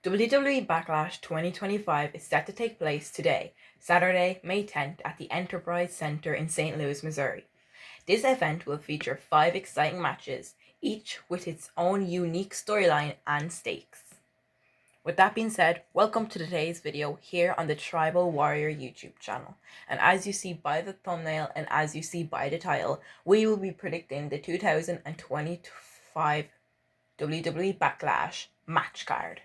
WWE Backlash 2025 is set to take place today, Saturday, May 10th, at the Enterprise Center in St. Louis, Missouri. This event will feature 5 exciting matches, each with its own unique storyline and stakes. With that being said, welcome to today's video here on the Tribal Warrior YouTube channel. And as you see by the thumbnail and as you see by the title, we will be predicting the 2025 WWE Backlash match card.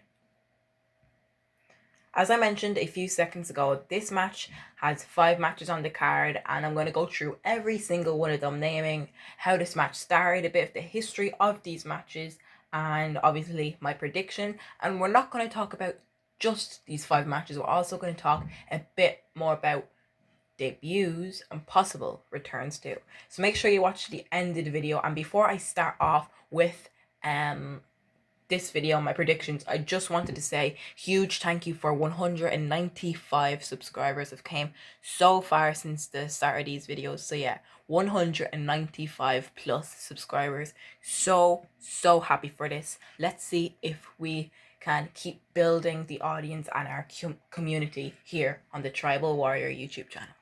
As I mentioned a few seconds ago, this match has 5 matches on the card, and I'm going to go through every single one of them, naming how this match started, a bit of the history of these matches, and obviously my prediction. And we're not going to talk about just these 5 matches, we're also going to talk a bit more about debuts and possible returns too. So make sure you watch the end of the video. And before I start off with this video, my predictions, I just wanted to say huge thank you for 195 subscribers have came so far since the start of these videos. So yeah, 195 plus subscribers. So happy for this. Let's see if we can keep building the audience and our community here on the Tribal Warrior YouTube channel.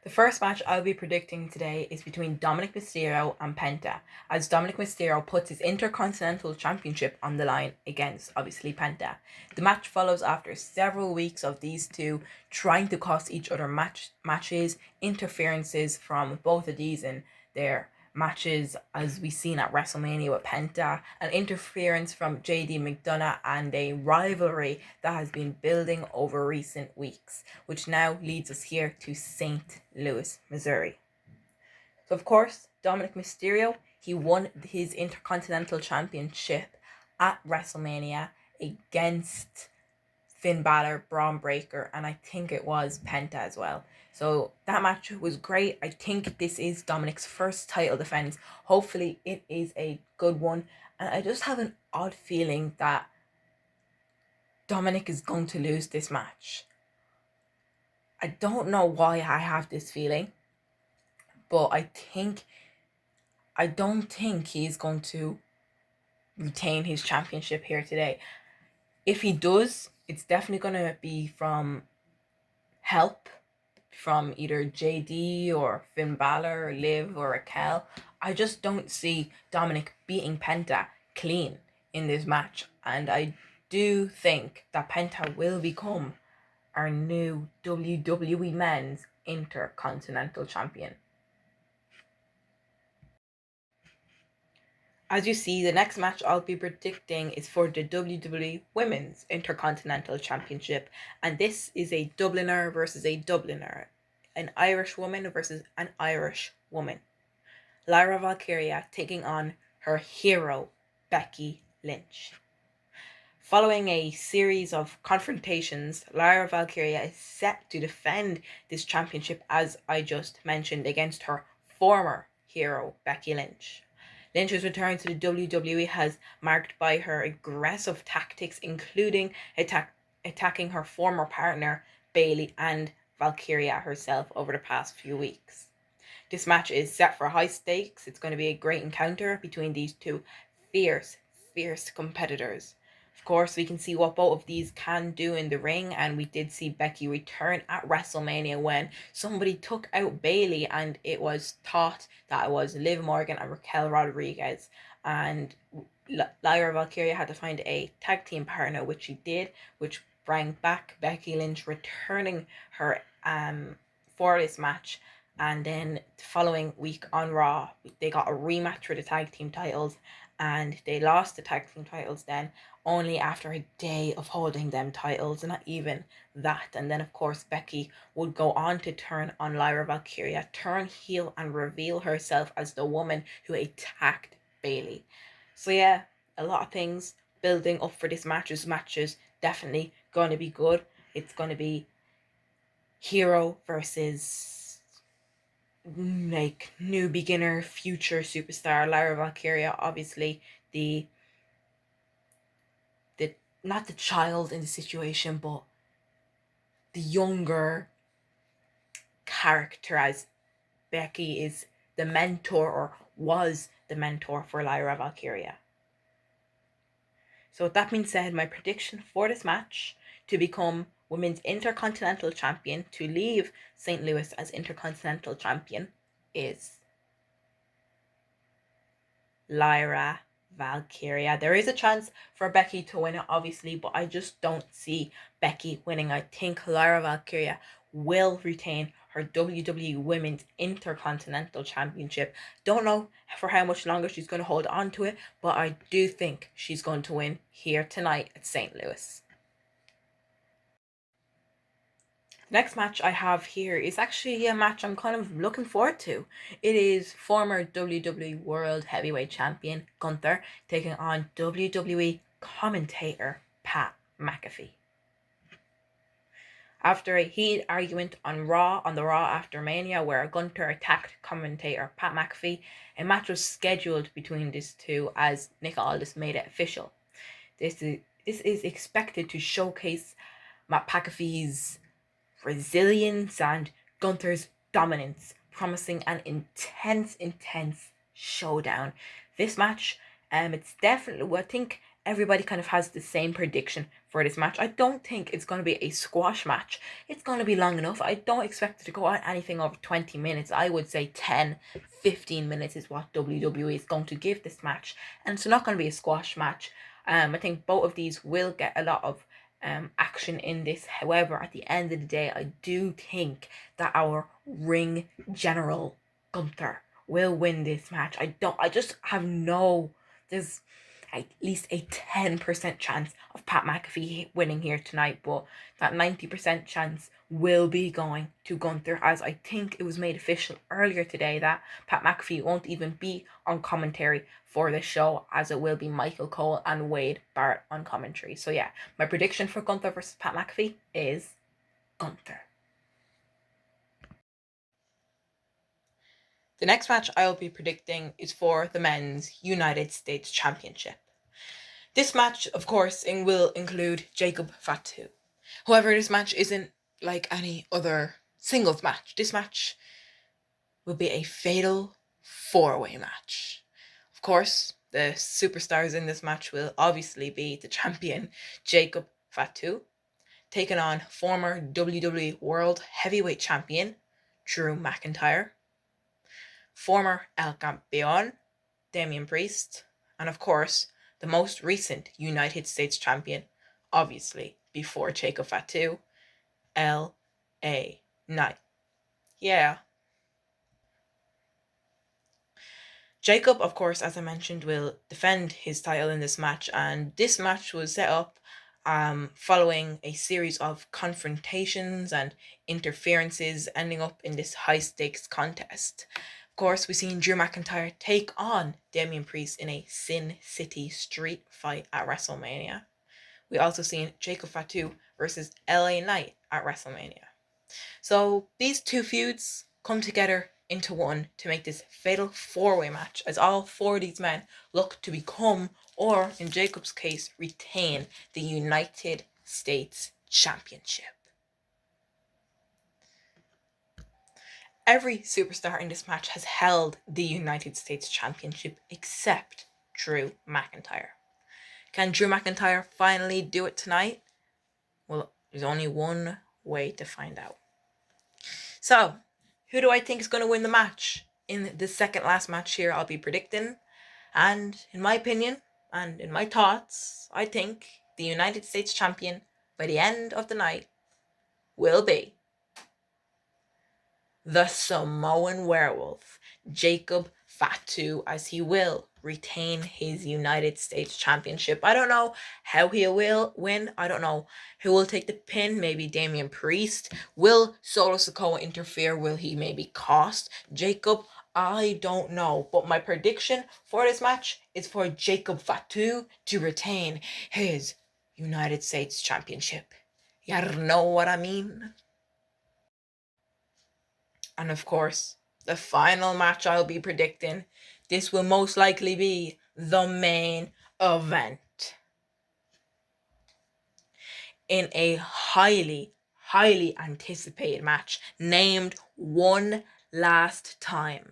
The first match I'll be predicting today is between Dominic Mysterio and Penta, as Dominic Mysterio puts his Intercontinental Championship on the line against, obviously, Penta. The match follows after several weeks of these two trying to cost each other matches, interferences from both of these in their matches, as we've seen at WrestleMania with Penta, an interference from JD McDonough, and a rivalry that has been building over recent weeks, which now leads us here to St. Louis, Missouri. So of course, Dominic Mysterio, he won his Intercontinental Championship at WrestleMania against Finn Balor, Braun Breaker, and I think it was Penta as well. So that match was great. I think this is Dominic's first title defense. Hopefully it is a good one. And I just have an odd feeling that Dominic is going to lose this match. I don't know why I have this feeling, but I don't think he's going to retain his championship here today. If he does, it's definitely going to be from help from either JD or Finn Balor or Liv or Raquel. I just don't see Dominic beating Penta clean in this match, and I do think that Penta will become our new WWE Men's Intercontinental Champion. As you see, the next match I'll be predicting is for the WWE Women's Intercontinental Championship, and this is a Dubliner versus a Dubliner, an Irish woman versus an Irish woman. Lyra Valkyria taking on her hero, Becky Lynch. Following a series of confrontations, Lyra Valkyria is set to defend this championship, as I just mentioned, against her former hero, Becky Lynch. Lynch's return to the WWE has marked by her aggressive tactics, including attacking her former partner, Bayley, and Valkyria herself over the past few weeks. This match is set for high stakes. It's going to be a great encounter between these two fierce competitors. Of course, we can see what both of these can do in the ring, and we did see Becky return at WrestleMania when somebody took out Bayley, and it was thought that it was Liv Morgan and Raquel Rodriguez, and Lyra Valkyria had to find a tag team partner, which she did, which brought back Becky Lynch, returning her for this match. And then the following week on Raw, they got a rematch for the tag team titles, and they lost the tag team titles then, only after a day of holding them titles, not even that. And then of course Becky would go on to turn on Lyra Valkyria, turn heel, and reveal herself as the woman who attacked Bayley. So yeah, a lot of things building up for this match. This match is definitely going to be good. It's going to be hero versus like new beginner, future superstar. Lyra Valkyria, obviously the not the child in the situation, but the younger character, as Becky is the mentor, or was the mentor, for Lyra Valkyria. So with that being said, my prediction for this match to become Women's Intercontinental Champion, to leave St. Louis as Intercontinental Champion, is Lyra Valkyria. There is a chance for Becky to win it, obviously, but I just don't see Becky winning. I think Lyra Valkyria will retain her WWE Women's Intercontinental Championship. Don't know for how much longer she's going to hold on to it, but I do think she's going to win here tonight at St. Louis. The next match I have here is actually a match I'm kind of looking forward to. It is former WWE World Heavyweight Champion Gunther taking on WWE commentator Pat McAfee. After a heated argument on the Raw after Mania, where Gunther attacked commentator Pat McAfee, a match was scheduled between these two as Nick Aldis made it official. This is expected to showcase Matt McAfee's resilience and Gunther's dominance, promising an intense showdown. This match, it's definitely, I think everybody kind of has the same prediction for this match. I don't think it's going to be a squash match. It's going to be long enough. I don't expect it to go on anything over 20 minutes. I would say 10, 15 minutes is what WWE is going to give this match. And it's not going to be a squash match. I think both of these will get a lot of action in this. However, at the end of the day, I do think that our ring general Gunther will win this match. I just have there's at least a 10% chance of Pat McAfee winning here tonight, but that 90% chance will be going to Gunther, as I think it was made official earlier today that Pat McAfee won't even be on commentary for the show, as it will be Michael Cole and Wade Barrett on commentary. So yeah, my prediction for Gunther versus Pat McAfee is Gunther. The next match I'll be predicting is for the Men's United States Championship. This match, of course, will include Jacob Fatu. However, this match isn't like any other singles match. This match will be a fatal four-way match. Of course, the superstars in this match will obviously be the champion Jacob Fatu, taking on former WWE World Heavyweight Champion Drew McIntyre, former El Campeón Damian Priest, and of course, the most recent United States Champion, obviously before Jacob Fatu, L.A. Knight. Yeah. Jacob, of course, as I mentioned, will defend his title in this match, and this match was set up following a series of confrontations and interferences, ending up in this high-stakes contest. Of course, we've seen Drew McIntyre take on Damian Priest in a Sin City street fight at WrestleMania. We also seen Jacob Fatu versus LA Knight at WrestleMania. So these two feuds come together into one to make this fatal four-way match, as all four of these men look to become, or in Jacob's case, retain the United States Championship. Every superstar in this match has held the United States Championship except Drew McIntyre. Can Drew McIntyre finally do it tonight? Well, there's only one way to find out. So, who do I think is going to win the match? In the second last match here, I'll be predicting. And in my opinion, and in my thoughts, I think the United States Champion by the end of the night will be the Samoan Werewolf, Jacob Fatu, as he will retain his United States Championship. I don't know how he will win. I don't know who will take the pin. Maybe Damian Priest. Will Solo Sikoa interfere? Will he maybe cost Jacob? I don't know. But my prediction for this match is for Jacob Fatu to retain his United States Championship. You know what I mean? And of course, the final match I'll be predicting, this will most likely be the main event. In a highly anticipated match, named one last time,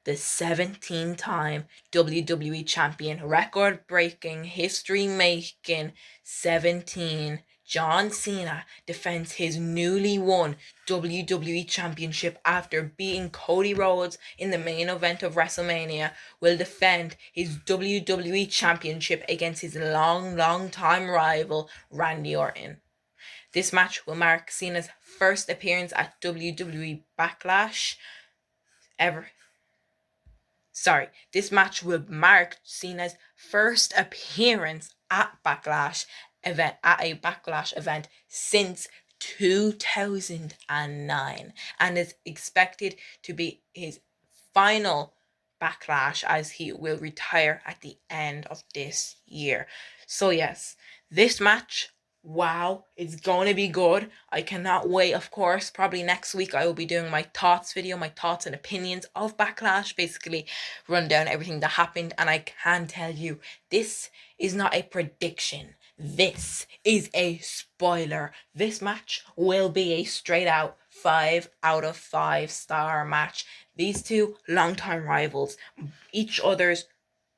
the 17-time WWE Champion, record-breaking, history-making 17, John Cena defends his newly won WWE Championship after beating Cody Rhodes in the main event of WrestleMania. Will defend his WWE Championship against his long-time rival, Randy Orton. This match will mark Cena's first appearance at WWE Backlash ever. This match will mark Cena's first appearance at a Backlash event since 2009, and is expected to be his final Backlash, as he will retire at the end of this year. So yes, this match, wow, it's going to be good. I cannot wait. Of course, probably next week I will be doing my thoughts video, my thoughts and opinions of Backlash, basically run down everything that happened. And I can tell you, this is not a prediction. This is a spoiler. This match will be a straight out 5 out of 5 star match. These two longtime rivals, each other's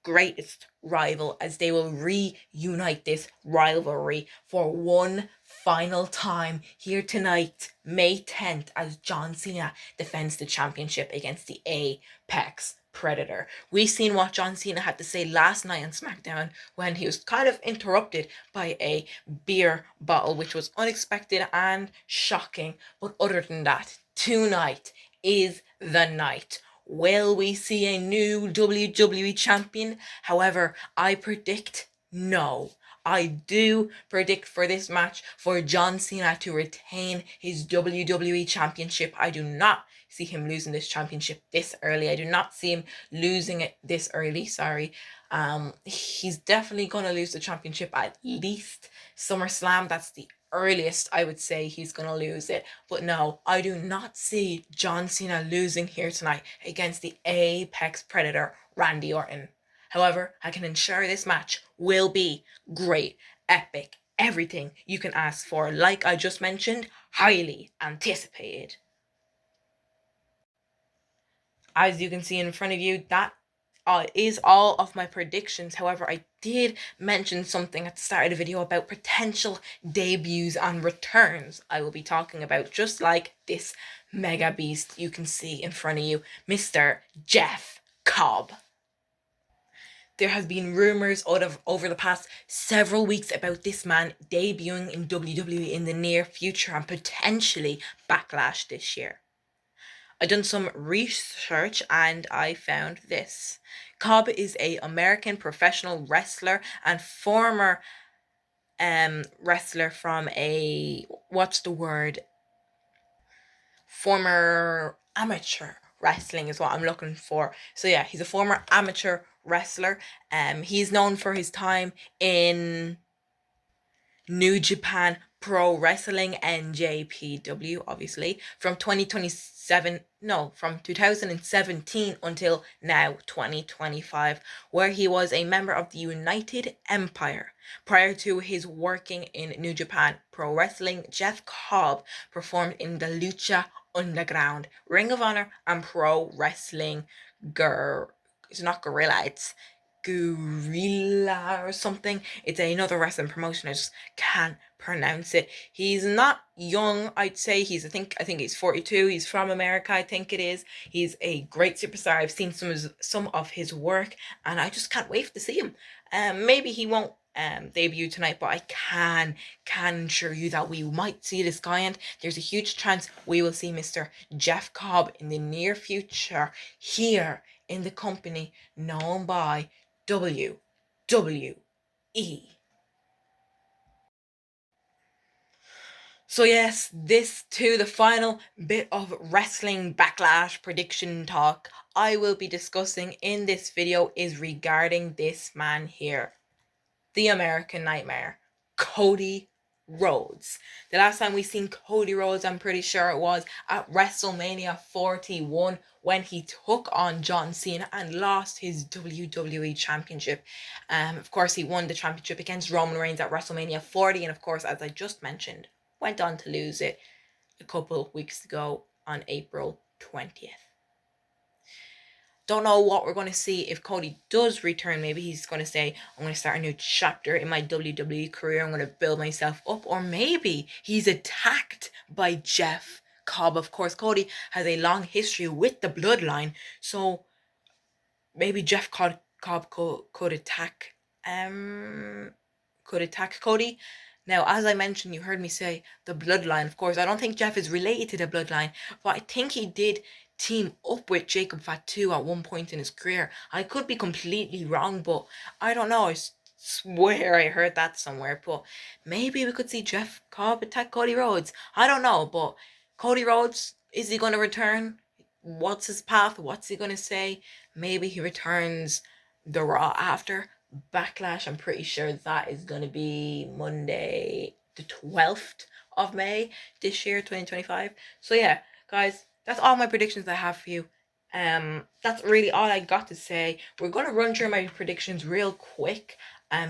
greatest rival, as they will reunite this rivalry for one final time here tonight, May 10th, as John Cena defends the championship against the Apex Predator. We've seen what John Cena had to say last night on SmackDown when he was kind of interrupted by a beer bottle, which was unexpected and shocking. But other than that, tonight is the night. Will we see a new WWE champion? However, I predict no. I do predict for this match for John Cena to retain his WWE championship. I do not see him losing this championship this early. I do not see him losing it this early. He's definitely going to lose the championship at least SummerSlam. That's the earliest I would say he's gonna lose it. But no, I do not see John Cena losing here tonight against the Apex Predator, Randy Orton. However, I can ensure this match will be great, epic, everything you can ask for. Like I just mentioned, highly anticipated. As you can see in front of you, that is all of my predictions. However, I did mention something at the start of the video about potential debuts and returns I will be talking about, just like this mega beast you can see in front of you, Mr. Jeff Cobb. There has been rumors over the past several weeks about this man debuting in WWE in the near future and potentially Backlash this year. I done some research and I found this. Cobb is a American professional wrestler and former wrestler from former amateur wrestling is what I'm looking for. So yeah, he's a former amateur wrestler. He's known for his time in New Japan Pro Wrestling, NJPW, obviously, from 2017 until now, 2025, where he was a member of the United Empire. Prior to his working in New Japan Pro Wrestling, Jeff Cobb performed in the Lucha Underground, Ring of Honor, and Pro Wrestling it's not Gorilla, it's Gorilla or something. It's another wrestling promotion. I just can't pronounce it. He's not young, I'd say. I think he's 42. He's from America, I think it is. He's a great superstar. I've seen some of his work, and I just can't wait to see him. Maybe he won't debut tonight, but I can assure you that we might see this guy, and there's a huge chance we will see Mr. Jeff Cobb in the near future here in the company known by WWE. So yes, this too, the final bit of wrestling backlash prediction talk I will be discussing in this video is regarding this man here, the American Nightmare, Cody Rhodes. The last time we seen Cody Rhodes, I'm pretty sure it was at WrestleMania 41 when he took on John Cena and lost his WWE Championship. Of course, he won the championship against Roman Reigns at WrestleMania 40, and of course, as I just mentioned, went on to lose it a couple weeks ago on April 20th. Don't know what we're going to see if Cody does return. Maybe he's going to say, I'm going to start a new chapter in my WWE career. I'm going to build myself up. Or maybe he's attacked by Jeff Cobb. Of course, Cody has a long history with the bloodline. So maybe Jeff Cobb could attack Cody. Now, as I mentioned, you heard me say the bloodline. Of course, I don't think Jeff is related to the bloodline, but I think he did team up with Jacob Fatu at one point in his career. I could be completely wrong, but I don't know. I swear I heard that somewhere. But maybe we could see Jeff Cobb attack Cody Rhodes. I don't know, but Cody Rhodes, is he going to return? What's his path? What's he going to say? Maybe he returns the Raw after Backlash. I'm pretty sure that is going to be Monday the 12th of May this year, 2025. So yeah, guys, that's all my predictions I have for you. That's really all I got to say. We're going to run through my predictions real quick.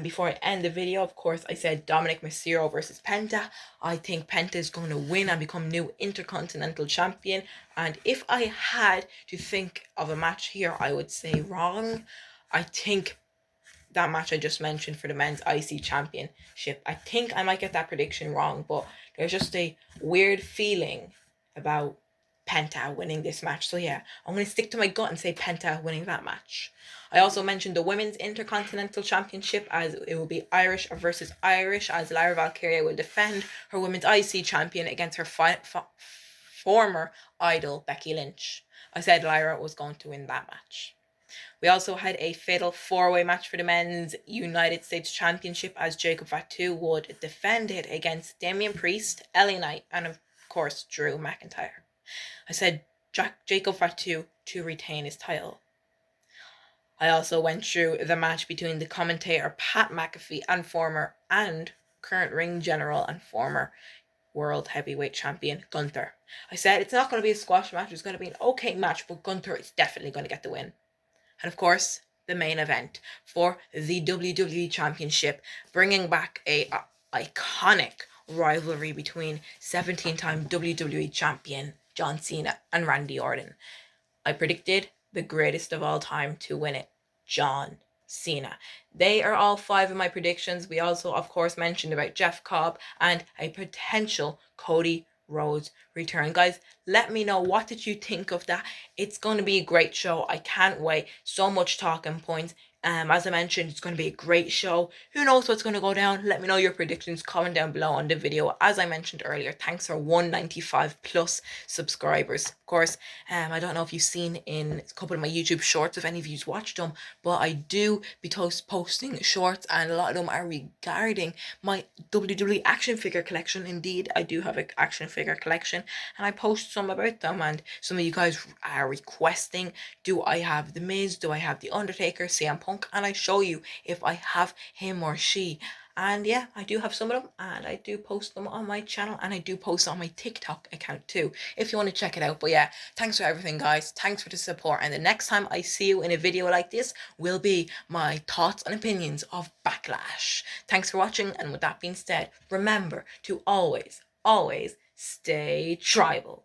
Before I end the video, of course, I said Dominic Mysterio versus Penta. I think Penta is going to win and become new Intercontinental Champion. And if I had to think of a match here, I would say wrong. I think that match I just mentioned for the men's IC Championship, I think I might get that prediction wrong, but there's just a weird feeling about Penta winning this match. So yeah, I'm going to stick to my gut and say Penta winning that match. I also mentioned the women's Intercontinental Championship, as it will be Irish versus Irish, as Lyra Valkyria will defend her women's IC champion against her former idol, Becky Lynch. I said Lyra was going to win that match. We also had a fatal four-way match for the men's United States Championship, as Jacob Fatu would defend it against Damian Priest, LA Knight, and of course Drew McIntyre. I said Jacob Fatu to retain his title. I also went through the match between the commentator Pat McAfee and current ring general and former world heavyweight champion Gunther. I said it's not going to be a squash match, it's going to be an okay match, but Gunther is definitely going to get the win. And of course, the main event for the WWE Championship, bringing back a iconic rivalry between 17-time WWE Champion John Cena and Randy Orton. I predicted the greatest of all time to win it, John Cena. They are all 5 of my predictions. We also, of course, mentioned about Jeff Cobb and a potential Cody Rhodes return. Guys, let me know, what did you think of that? It's going to be a great show. I can't wait. So much talking points. As I mentioned, it's going to be a great show. Who knows what's going to go down? Let me know your predictions. Comment down below on the video. As I mentioned earlier, thanks for 195 plus subscribers. Of course, I don't know if you've seen in a couple of my YouTube shorts, if any of you's watched them, but I do be posting shorts, and a lot of them are regarding my WWE action figure collection. Indeed, I do have an action figure collection, and I post some about them, and some of you guys are requesting, do I have The Miz? Do I have The Undertaker? CM Punk? And I show you if I have him or she. And yeah, I do have some of them, and I do post them on my channel, and I do post on my TikTok account too, if you want to check it out. But yeah, thanks for everything, guys. Thanks for the support, and the next time I see you in a video like this will be my thoughts and opinions of Backlash. Thanks for watching, and with that being said, remember to always, always stay tribal.